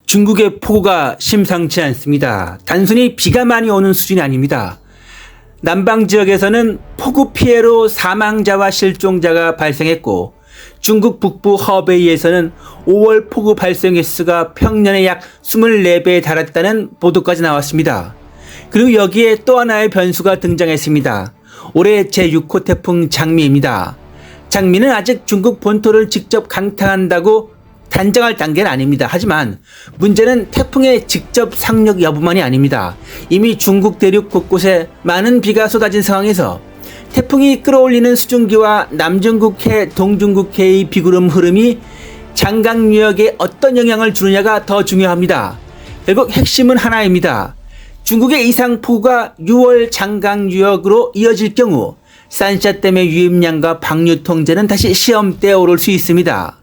중국의 폭우가 심상치 않습니다. 단순히 비가 많이 오는 수준이 아닙니다. 남방 지역에서는 폭우 피해로 사망자와 실종자가 발생했고, 중국 북부 허베이에서는 5월 폭우 발생 횟수가 평년의 약 24배에 달했다는 보도까지 나왔습니다. 그리고 여기에 또 하나의 변수가 등장했습니다. 올해 제6호 태풍 장미입니다. 장미는 아직 중국 본토를 직접 강타한다고 단정할 단계는 아닙니다. 하지만 문제는 태풍의 직접 상륙 여부만이 아닙니다. 이미 중국 대륙 곳곳에 많은 비가 쏟아진 상황에서 태풍이 끌어올리는 수증기와 남중국해, 동중국해의 비구름 흐름이 장강 유역에 어떤 영향을 주느냐가 더 중요합니다. 결국 핵심은 하나입니다. 중국의 이상 폭우가 6월 장강 유역으로 이어질 경우 산샤댐의 유입량과 방류 통제는 다시 시험대에 오를 수 있습니다.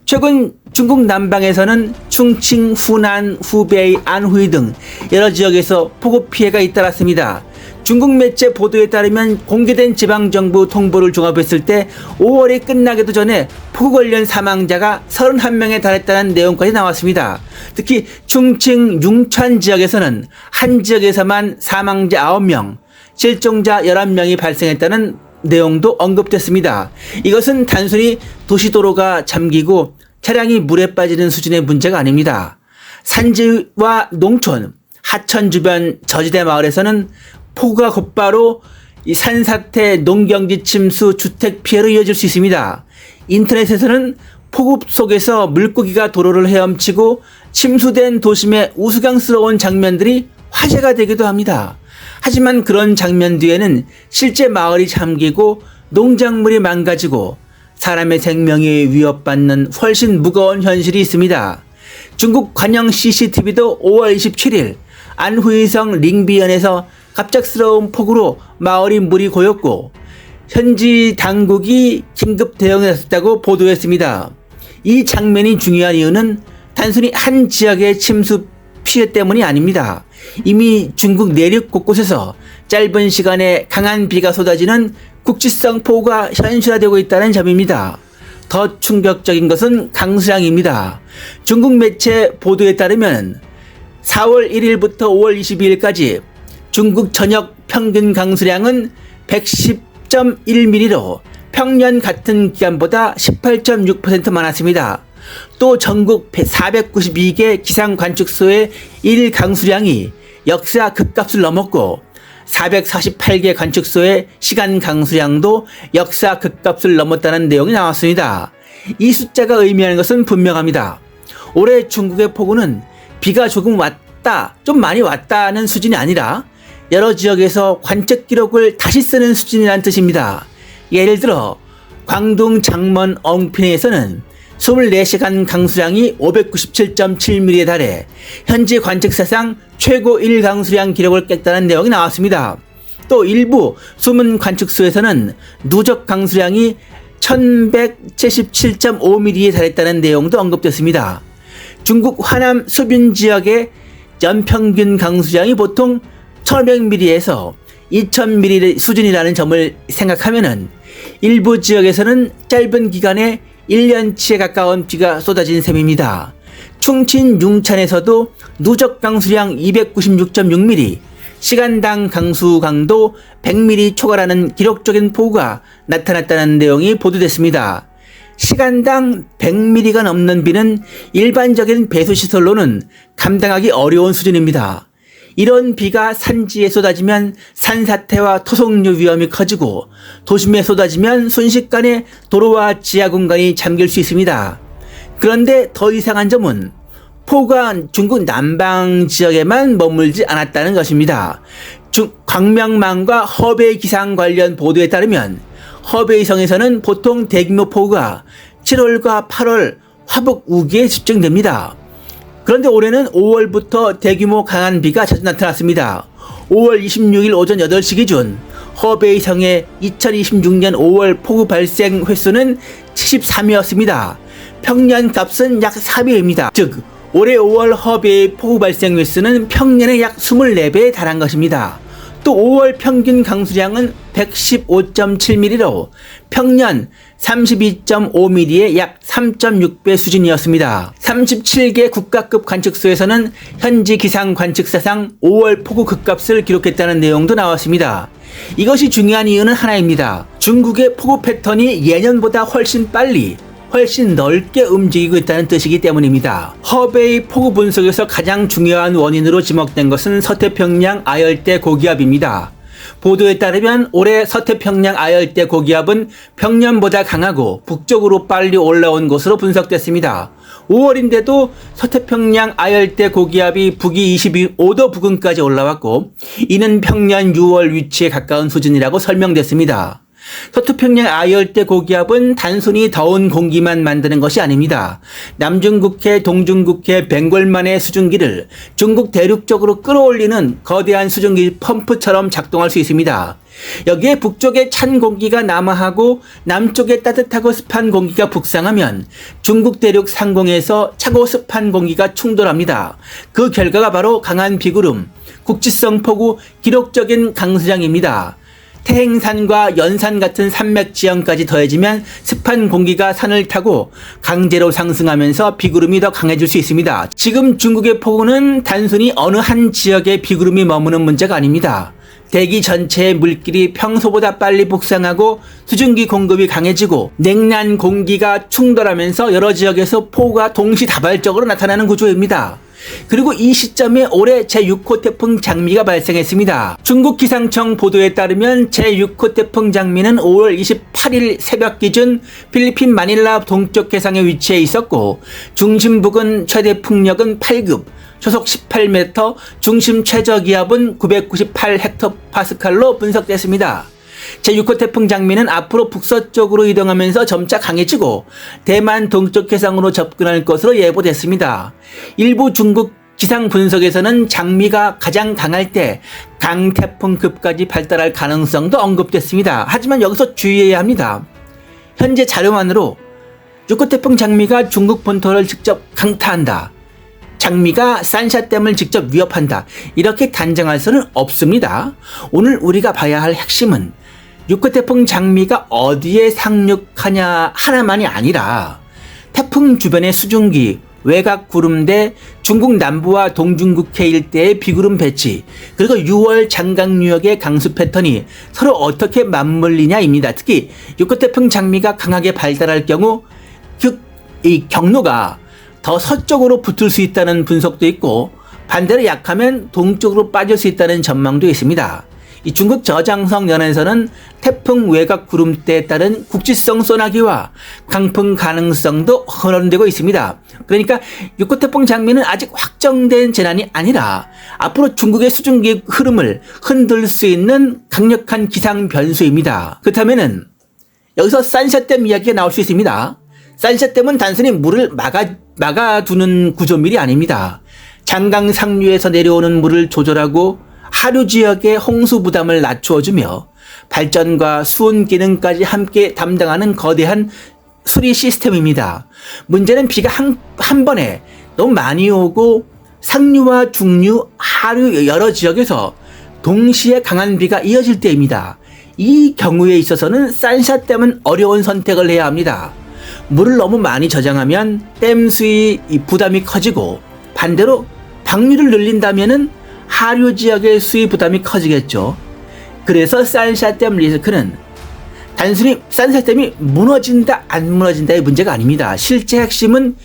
최근 중국 남방에서는 충칭, 후난, 후베이, 안후이 등 여러 지역에서 폭우 피해가 잇따랐습니다. 중국 매체 보도에 따르면 공개된 지방정부 통보를 종합했을 때 5월이 끝나기도 전에 폭우 관련 사망자가 31명에 달했다는 내용까지 나왔습니다. 특히 충칭, 융천 지역에서는 한 지역에서만 사망자 9명, 실종자 11명이 발생했다는 내용도 언급됐습니다. 이것은 단순히 도시도로가 잠기고 차량이 물에 빠지는 수준의 문제가 아닙니다. 산지와 농촌, 하천 주변 저지대 마을에서는 폭우가 곧바로 이 산사태, 농경지 침수, 주택 피해로 이어질 수 있습니다. 인터넷에서는 폭우 속에서 물고기가 도로를 헤엄치고 침수된 도심의 우스꽝스러운 장면들이 화제가 되기도 합니다. 하지만 그런 장면 뒤에는 실제 마을이 잠기고 농작물이 망가지고 사람의 생명이 위협받는 훨씬 무거운 현실이 있습니다. 중국 관영 CCTV도 5월 27일 안후이성 링비현에서 갑작스러운 폭우로 마을이 물이 고였고 현지 당국이 긴급 대응에 나섰다고 보도했습니다. 이 장면이 중요한 이유는 단순히 한 지역의 침수 피해 때문이 아닙니다. 이미 중국 내륙 곳곳에서 짧은 시간에 강한 비가 쏟아지는 국지성 폭우가 현실화되고 있다는 점입니다. 더 충격적인 것은 강수량입니다. 중국 매체 보도에 따르면 4월 1일부터 5월 22일까지 중국 전역 평균 강수량은 110.1mm로 평년 같은 기간보다 18.6% 많았습니다. 또 전국 492개 기상관측소의 일 강수량이 역사 극값을 넘었고 448개 관측소의 시간 강수량도 역사 극값을 넘었다는 내용이 나왔습니다. 이 숫자가 의미하는 것은 분명합니다. 올해 중국의 폭우는 비가 조금 왔다, 좀 많이 왔다는 수준이 아니라 여러 지역에서 관측 기록을 다시 쓰는 수준이라는 뜻입니다. 예를 들어 광둥, 장먼, 엉핀에서는 24시간 강수량이 597.7mm에 달해 현지 관측사상 최고 1강수량 기록을 깼다는 내용이 나왔습니다. 또 일부 숨은 관측소에서는 누적 강수량이 1177.5mm에 달했다는 내용도 언급됐습니다. 중국 화남 수빈 지역의 연평균 강수량이 보통 1500mm에서 2000mm 수준이라는 점을 생각하면은 일부 지역에서는 짧은 기간에 1년치에 가까운 비가 쏟아진 셈입니다. 충친 융천에서도 누적 강수량 296.6mm, 시간당 강수 강도 100mm 초과라는 기록적인 폭우가 나타났다는 내용이 보도됐습니다. 시간당 100mm가 넘는 비는 일반적인 배수시설로는 감당하기 어려운 수준입니다. 이런 비가 산지에 쏟아지면 산사태와 토속류 위험이 커지고 도심에 쏟아지면 순식간에 도로와 지하 공간이 잠길 수 있습니다. 그런데 더 이상한 점은 폭우가 중국 남방 지역에만 머물지 않았다는 것입니다. 광명망과 허베이 기상 관련 보도에 따르면 허베이성에서는 보통 대규모 폭우가 7월과 8월 화북 우기에 집중됩니다. 그런데 올해는 5월부터 대규모 강한 비가 자주 나타났습니다. 5월 26일 오전 8시 기준 허베이성의 2026년 5월 폭우 발생 횟수는 73회였습니다. 평년 값은 약 4배입니다. 즉 올해 5월 허베이 폭우 발생 횟수는 평년의 약 24배에 달한 것입니다. 또 5월 평균 강수량은 115.7mm로 평년 32.5mm의 약 3.6배 수준이었습니다. 37개 국가급 관측소에서는 현지 기상 관측사상 5월 폭우 극값을 기록했다는 내용도 나왔습니다. 이것이 중요한 이유는 하나입니다. 중국의 폭우 패턴이 예년보다 훨씬 빨리 훨씬 넓게 움직이고 있다는 뜻이기 때문입니다. 허베이 폭우 분석에서 가장 중요한 원인으로 지목된 것은 서태평양 아열대 고기압입니다. 보도에 따르면 올해 서태평양 아열대 고기압은 평년보다 강하고 북쪽으로 빨리 올라온 것으로 분석됐습니다. 5월인데도 서태평양 아열대 고기압이 북위 25도 부근까지 올라왔고 이는 평년 6월 위치에 가까운 수준이라고 설명됐습니다. 서태평양 아열대 고기압은 단순히 더운 공기만 만드는 것이 아닙니다. 남중국해, 동중국해, 벵골만의 수증기를 중국 대륙 쪽으로 끌어올리는 거대한 수증기 펌프처럼 작동할 수 있습니다. 여기에 북쪽에 찬 공기가 남하하고 남쪽에 따뜻하고 습한 공기가 북상하면 중국 대륙 상공에서 차고 습한 공기가 충돌합니다. 그 결과가 바로 강한 비구름, 국지성 폭우, 기록적인 강수량입니다. 태행산과 연산 같은 산맥 지형까지 더해지면 습한 공기가 산을 타고 강제로 상승하면서 비구름이 더 강해질 수 있습니다. 지금 중국의 폭우는 단순히 어느 한 지역에 비구름이 머무는 문제가 아닙니다. 대기 전체의 물길이 평소보다 빨리 북상하고 수증기 공급이 강해지고 냉난 공기가 충돌하면서 여러 지역에서 폭우가 동시다발적으로 나타나는 구조입니다. 그리고 이 시점에 올해 제6호 태풍 장미가 발생했습니다. 중국 기상청 보도에 따르면 제6호 태풍 장미는 5월 28일 새벽 기준 필리핀 마닐라 동쪽 해상에 위치해 있었고 중심 부근 최대 풍력은 8급, 초속 18m, 중심 최저 기압은 998헥토파스칼로 분석됐습니다. 제6호 태풍 장미는 앞으로 북서쪽으로 이동하면서 점차 강해지고 대만 동쪽 해상으로 접근할 것으로 예보됐습니다. 일부 중국 기상 분석에서는 장미가 가장 강할 때 강태풍급까지 발달할 가능성도 언급됐습니다. 하지만 여기서 주의해야 합니다. 현재 자료만으로 6호 태풍 장미가 중국 본토를 직접 강타한다, 장미가 산샤댐을 직접 위협한다, 이렇게 단정할 수는 없습니다. 오늘 우리가 봐야 할 핵심은 6호 태풍 장미가 어디에 상륙하냐 하나만이 아니라 태풍 주변의 수증기, 외곽 구름대, 중국 남부와 동중국해 일대의 비구름 배치, 그리고 6월 장강유역의 강수 패턴이 서로 어떻게 맞물리냐입니다. 특히 6호 태풍 장미가 강하게 발달할 경우 이 경로가 더 서쪽으로 붙을 수 있다는 분석도 있고 반대로 약하면 동쪽으로 빠질 수 있다는 전망도 있습니다. 이 중국 저장성 연안에서는 태풍 외곽 구름대에 따른 국지성 소나기와 강풍 가능성도 거론되고 있습니다. 그러니까 6호 태풍 장미는 아직 확정된 재난이 아니라 앞으로 중국의 수증기 흐름을 흔들 수 있는 강력한 기상 변수입니다. 그렇다면은 여기서 산샤댐 이야기가 나올 수 있습니다. 산샤댐은 단순히 물을 막아두는 구조물이 아닙니다. 장강 상류에서 내려오는 물을 조절하고 하류 지역의 홍수 부담을 낮추어주며 발전과 수온 기능까지 함께 담당하는 거대한 수리 시스템입니다. 문제는 비가 한 번에 너무 많이 오고 상류와 중류, 하류 여러 지역에서 동시에 강한 비가 이어질 때입니다. 이 경우에 있어서는 산샤댐은 어려운 선택을 해야 합니다. 물을 너무 많이 저장하면 댐 수위 부담이 커지고 반대로 방류를 늘린다면은 하류 지역의 수위 부담이 커지겠죠. 그래서 산샤댐 리스크는 단순히 산샤댐이 무너진다 안 무너진다의 문제가 아닙니다. 실제 핵심은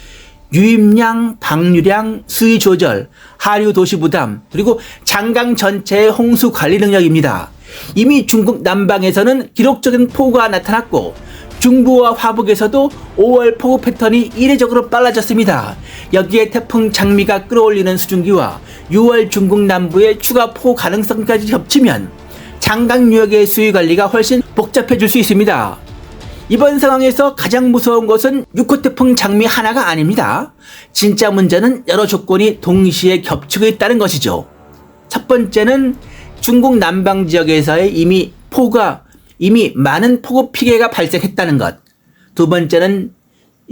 유입량, 방류량, 수위 조절, 하류 도시 부담, 그리고 장강 전체의 홍수 관리 능력입니다. 이미 중국 남방에서는 기록적인 폭우가 나타났고 중부와 화북에서도 5월 폭우 패턴이 이례적으로 빨라졌습니다. 여기에 태풍 장미가 끌어올리는 수증기와 6월 중국 남부의 추가 폭우 가능성까지 겹치면 장강유역의 수위 관리가 훨씬 복잡해질 수 있습니다. 이번 상황에서 가장 무서운 것은 6호 태풍 장미 하나가 아닙니다. 진짜 문제는 여러 조건이 동시에 겹치고 있다는 것이죠. 첫 번째는 중국 남방 지역에서의 이미 많은 폭우 피해가 발생했다는 것. 두 번째는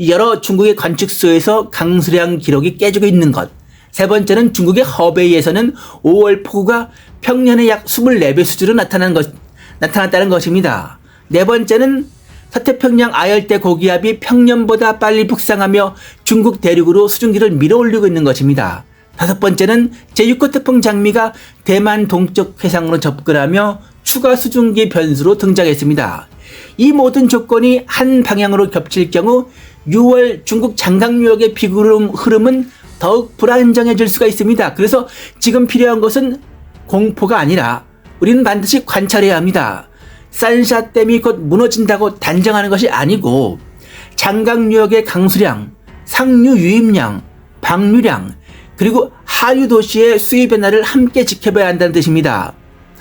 여러 중국의 관측소에서 강수량 기록이 깨지고 있는 것. 세 번째는 중국의 허베이에서는 5월 폭우가 평년의 약 24배 수준으로 나타났다는 것입니다. 네 번째는 서태평양 아열대 고기압이 평년보다 빨리 북상하며 중국 대륙으로 수증기를 밀어올리고 있는 것입니다. 다섯 번째는 제6호 태풍 장미가 대만 동쪽 해상으로 접근하며 추가 수증기 변수로 등장했습니다. 이 모든 조건이 한 방향으로 겹칠 경우 6월 중국 장강유역의 비구름 흐름은 더욱 불안정해질 수가 있습니다. 그래서 지금 필요한 것은 공포가 아니라 우리는 반드시 관찰해야 합니다. 산샤댐이 곧 무너진다고 단정하는 것이 아니고 장강유역의 강수량, 상류 유입량, 방류량, 그리고 하류 도시의 수위 변화를 함께 지켜봐야 한다는 뜻입니다.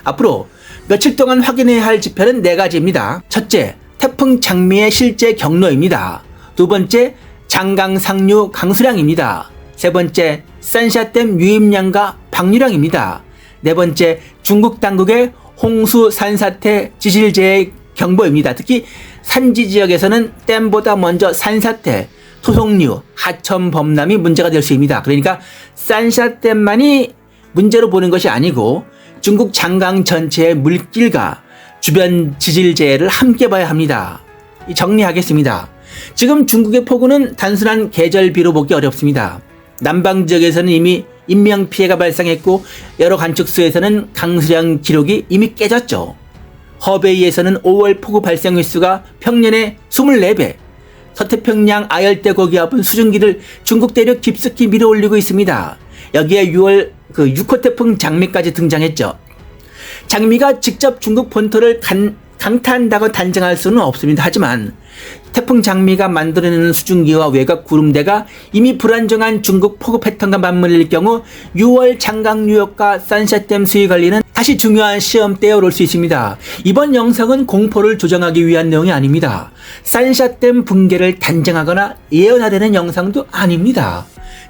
앞으로 며칠 동안 확인해야 할 지표는 4가지입니다. 첫째, 태풍 장미의 실제 경로입니다. 두 번째, 장강 상류 강수량입니다. 세 번째, 산샤댐 유입량과 방류량입니다. 네 번째, 중국 당국의 홍수, 산사태, 지질재해 경보입니다. 특히 산지 지역에서는 댐보다 먼저 산사태, 토속류, 하천 범람이 문제가 될 수 있습니다. 그러니까 산샤댐만이 문제로 보는 것이 아니고 중국 장강 전체의 물길과 주변 지질재해를 함께 봐야 합니다. 정리하겠습니다. 지금 중국의 폭우는 단순한 계절비로 보기 어렵습니다. 남방 지역에서는 이미 인명피해가 발생했고 여러 관측소에서는 강수량 기록이 이미 깨졌죠. 허베이에서는 5월 폭우 발생 횟수가 평년의 24배, 서태평양 아열대 고기압은 수증기를 중국 대륙 깊숙이 밀어올리고 있습니다. 여기에 6월 6호 태풍 장미까지 등장했죠. 장미가 직접 중국 본토를 강타한다고 단정할 수는 없습니다. 하지만 태풍 장미가 만들어내는 수증기와 외곽 구름대가 이미 불안정한 중국 폭우 패턴과 맞물릴 경우 6월 장강유역과 산샤댐 수위 관리는 다시 중요한 시험대에 오를 수 있습니다. 이번 영상은 공포를 조정하기 위한 내용이 아닙니다. 산샤댐 붕괴를 단정하거나 예언하려는 영상도 아닙니다.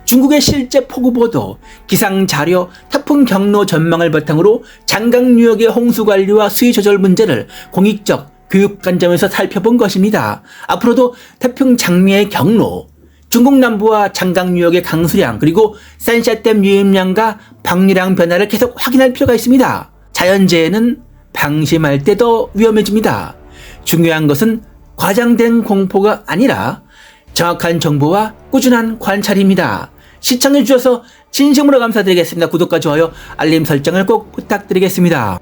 중국의 실제 폭우 보도, 기상 자료, 태풍 경로 전망을 바탕으로 장강유역의 홍수 관리와 수위 조절 문제를 공익적, 교육 관점에서 살펴본 것입니다. 앞으로도 태풍 장미의 경로, 중국 남부와 장강유역의 강수량, 그리고 산샤댐 유입량과 방류량 변화를 계속 확인할 필요가 있습니다. 자연재해는 방심할 때 더 위험해집니다. 중요한 것은 과장된 공포가 아니라 정확한 정보와 꾸준한 관찰입니다. 시청해주셔서 진심으로 감사드리겠습니다. 구독과 좋아요, 알림 설정을 꼭 부탁드리겠습니다.